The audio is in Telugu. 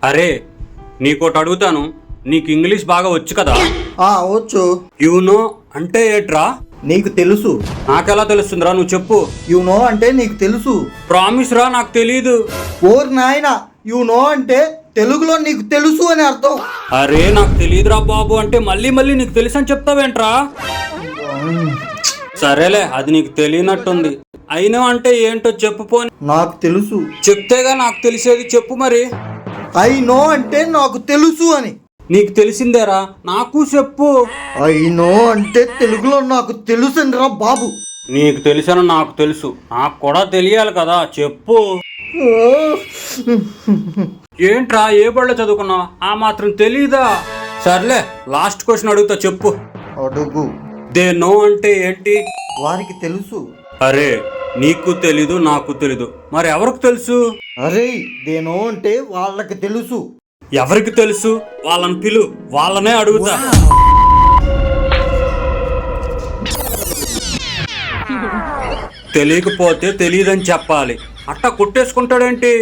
అరే నీకోటి అడుగుతాను, నీకు ఇంగ్లీష్ బాగా వచ్చు కదా? వచ్చు. యు నో అంటే ఏట్రా? నీకు తెలుసు. నాకెలా తెలుస్తుందిరా, నువ్వు చెప్పు. యు నో అంటే నీకు తెలుసు. ప్రామిస్ రా, నాకు తెలీదు. ఓర్ నాయనా, యు నో అంటే తెలుగులో నీకు తెలుసు అని అర్థం. అరే నాకు తెలియదురా బాబు అంటే మళ్ళీ మళ్ళీ నీకు తెలుసు అని చెప్తావేంట్రా? సరేలే, అది నీకు తెలియనట్టుంది. అయినా అంటే ఏంటో చెప్పుపోని. నాకు తెలుసు. చెప్తేగా నాకు తెలిసేది, చెప్పు మరి. ఐ నో అంటే నాకు తెలుసు అని. నీకు తెలిసిందేరా, నాకు చెప్పు. ఐ నో అంటే తెలుగులో నాకు తెలుసు అని రా బాబు. నీకు తెలుసని నాకు తెలుసు, నాకు కూడా తెలియాలి కదా, చెప్పు. ఏంట్రా, ఏ బడిలో చదువుకున్నావు? ఆ మాత్రం తెలీదా? సర్లే, లాస్ట్ క్వశ్చన్ అడుగుతా, చెప్పు. అడుగు. దే నో అంటే ఏంటి? వారికి తెలుసు. అరే నీకు తెలీదు, నాకు తెలీదు, మరి ఎవరికి తెలుసు? అరే దే నో అంటే వాళ్ళకి తెలుసు. ఎవరికి తెలుసు? వాళ్ళని పిలు, వాళ్ళనే అడుగుతా. తెలియకపోతే తెలియదని చెప్పాలి. అట్టా కొట్టేసుకుంటాడేంటి?